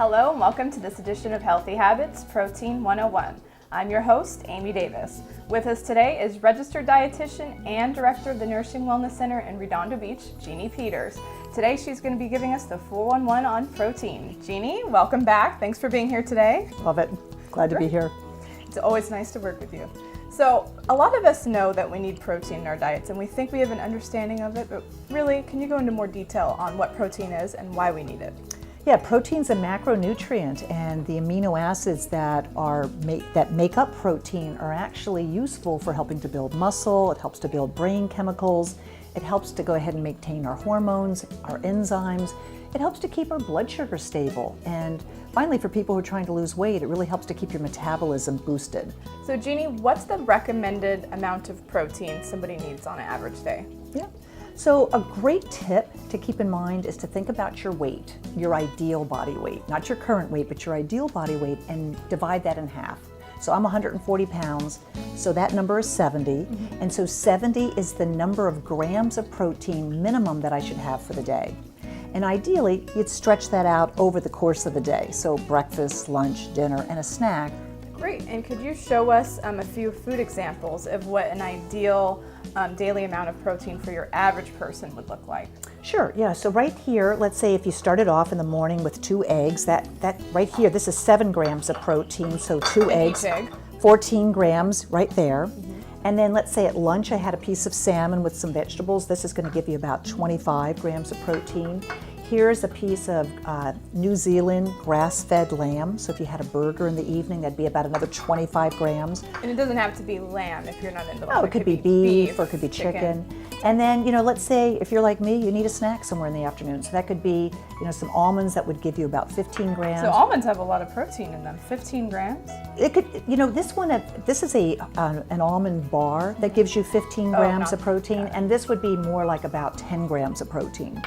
Hello and welcome to this edition of Healthy Habits Protein 101. I'm your host, Amie Davis. With us today is registered dietitian and director of the Nursing Wellness Center in Redondo Beach, Jeanne Peters. Today she's going to be giving us the 411 on protein. Jeanne, welcome back. Thanks for being here today. Love it. Glad to be here. It's always nice to work with you. So a lot of us know that we need protein in our diets and we think we have an understanding of it, but really, can you go into more detail on what protein is and why we need it? Yeah, protein's a macronutrient, and the amino acids that make up protein are actually useful for helping to build muscle. It helps to build brain chemicals. It helps to go ahead and maintain our hormones, our enzymes. It helps to keep our blood sugar stable. And finally, for people who are trying to lose weight, it really helps to keep your metabolism boosted. So Jeanne, what's the recommended amount of protein somebody needs on an average day? Yeah. So a great tip to keep in mind is to think about your weight, your ideal body weight, not your current weight, but your ideal body weight, and divide that in half. So I'm 140 pounds, so that number is 70, and so 70 is the number of grams of protein minimum that I should have for the day. And ideally, you'd stretch that out over the course of the day, so breakfast, lunch, dinner, and a snack. Great, and could you show us a few food examples of what an ideal daily amount of protein for your average person would look like? Sure, yeah, so right here, let's say if you started off in the morning with 2 eggs, that right here, this is 7 grams of protein, so 2 eggs, 14 grams right there. And then let's say at lunch I had a piece of salmon with some vegetables. This is going to give you about 25 grams of protein. Here's a piece of New Zealand grass-fed lamb. So if you had a burger in the evening, that'd be about another 25 grams. And it doesn't have to be lamb if you're not into lamb. Oh, it could be beef or it could be chicken. And then, let's say if you're like me, you need a snack somewhere in the afternoon. So that could be, some almonds that would give you about 15 grams. So almonds have a lot of protein in them, 15 grams? It could, this is an almond bar that gives you 15 grams of protein, and this would be more like about 10 grams of protein.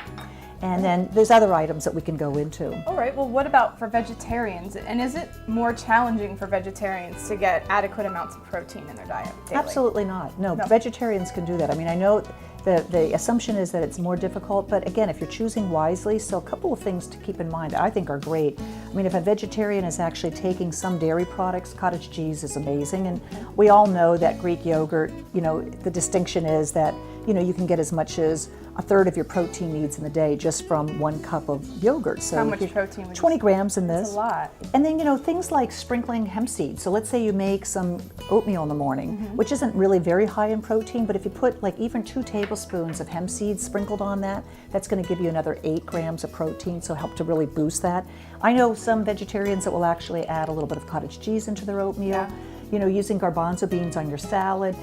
And then there's other items that we can go into. All right, well, what about for vegetarians? And is it more challenging for vegetarians to get adequate amounts of protein in their diet daily? Absolutely not. No, vegetarians can do that. I mean, I know the assumption is that it's more difficult, but again, if you're choosing wisely, so a couple of things to keep in mind I think are great. I mean, if a vegetarian is actually taking some dairy products, cottage cheese is amazing, and we all know that Greek yogurt, the distinction is that, you can get as much as a third of your protein needs in the day just from 1 cup of yogurt. So how much protein would 20 grams in this. That's a lot. And then, things like sprinkling hemp seeds. So let's say you make some oatmeal in the morning, which isn't really very high in protein, but if you put like even 2 tablespoons of hemp seeds sprinkled on that, that's going to give you another 8 grams of protein, so help to really boost that. I know some vegetarians that will actually add a little bit of cottage cheese into their oatmeal. Using garbanzo beans on your salad.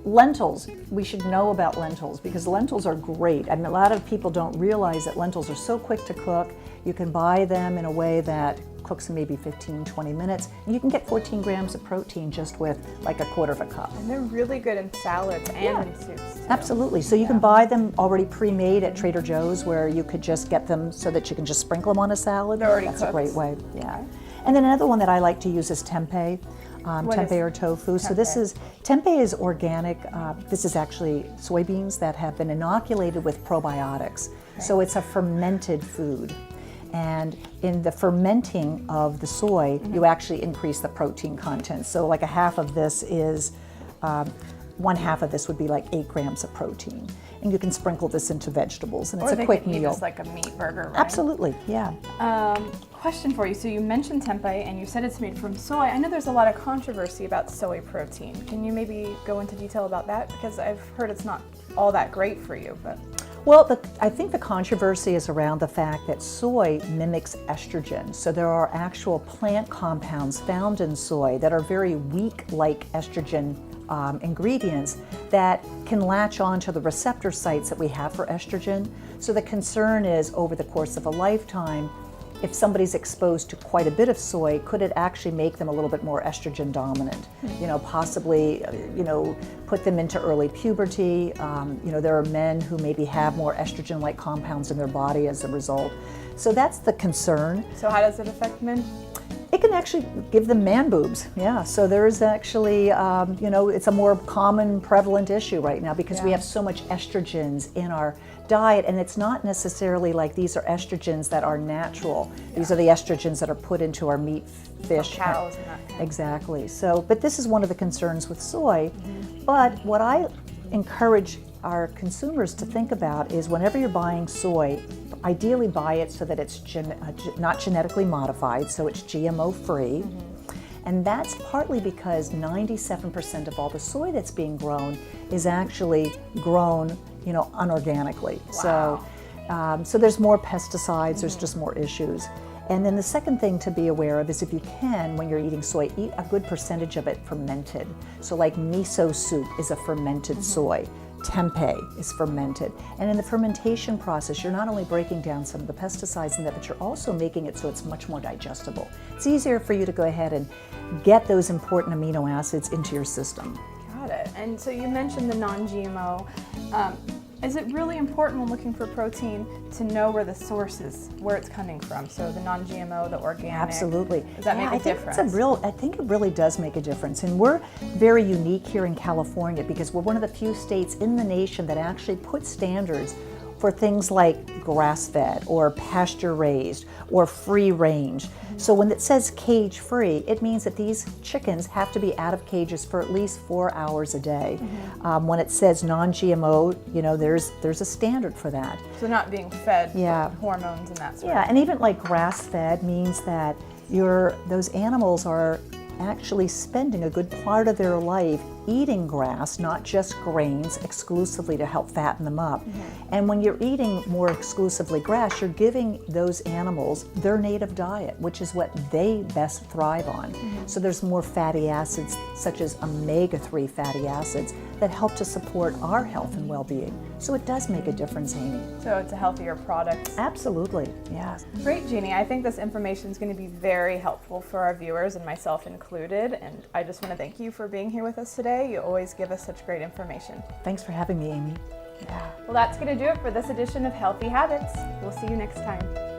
Lentils, we should know about lentils because lentils are great. I mean, a lot of people don't realize that lentils are so quick to cook. You can buy them in a way that cooks in maybe 15-20 minutes, and you can get 14 grams of protein just with like a quarter of a cup. And they're really good in salads and in soups too. Absolutely. So you can buy them already pre-made at Trader Joe's, where you could just get them so that you can just sprinkle them on a salad. They're already That's cooked. a great way. Yeah. And then another one that I like to use is tempeh. Tempeh or tofu. So tempeh is organic. This is actually soybeans that have been inoculated with probiotics. Okay. So it's a fermented food. And in the fermenting of the soy, you actually increase the protein content. So like a half of this is, 1/2 of this would be like 8 grams of protein. And you can sprinkle this into vegetables, and it's a quick meal. Or they could eat this like a meat burger, right? Absolutely, yeah. Question for you. So you mentioned tempeh, and you said it's made from soy. I know there's a lot of controversy about soy protein. Can you maybe go into detail about that? Because I've heard it's not all that great for you, but... Well, I think the controversy is around the fact that soy mimics estrogen. So there are actual plant compounds found in soy that are very weak like estrogen ingredients that can latch on to the receptor sites that we have for estrogen. So the concern is over the course of a lifetime, if somebody's exposed to quite a bit of soy, could it actually make them a little bit more estrogen dominant? Possibly, put them into early puberty. There are men who maybe have more estrogen-like compounds in their body as a result. So that's the concern. So how does it affect men? It can actually give them man boobs, yeah. So there's actually, it's a more common, prevalent issue right now because we have so much estrogens in our diet, and it's not necessarily like these are estrogens that are natural. These are the estrogens that are put into our meat, fish, cows and that kind of. Exactly. So, but this is one of the concerns with soy. But what I encourage our consumers to think about is whenever you're buying soy, ideally buy it so that it's not genetically modified, so it's GMO free. And that's partly because 97% of all the soy that's being grown is actually grown, unorganically. Wow. So there's more pesticides, there's just more issues. And then the second thing to be aware of is if you can, when you're eating soy, eat a good percentage of it fermented. So like miso soup is a fermented soy. Tempeh is fermented. And in the fermentation process, you're not only breaking down some of the pesticides in that, but you're also making it so it's much more digestible. It's easier for you to go ahead and get those important amino acids into your system. Got it. And so you mentioned the non-GMO. Is it really important when looking for protein to know where the source is, where it's coming from? So the non-GMO, the organic. Absolutely. Does that make a difference? I think it really does make a difference. And we're very unique here in California because we're one of the few states in the nation that actually put standards for things like grass-fed or pasture-raised or free-range. So when it says cage-free, it means that these chickens have to be out of cages for at least 4 hours a day. When it says non-GMO, there's a standard for that. So not being fed hormones and that sort of thing. And even like grass-fed means that those animals are actually spending a good part of their life eating grass, not just grains, exclusively to help fatten them up. And when you're eating more exclusively grass, you're giving those animals their native diet, which is what they best thrive on. So there's more fatty acids, such as omega-3 fatty acids, that help to support our health and well-being. So it does make a difference, Amy. So it's a healthier product. Absolutely, yes. Great, Jeannie. I think this information is going to be very helpful for our viewers and myself included. And I just want to thank you for being here with us today. You always give us such great information. Thanks for having me, Amy. Well, that's going to do it for this edition of Healthy Habits. We'll see you next time.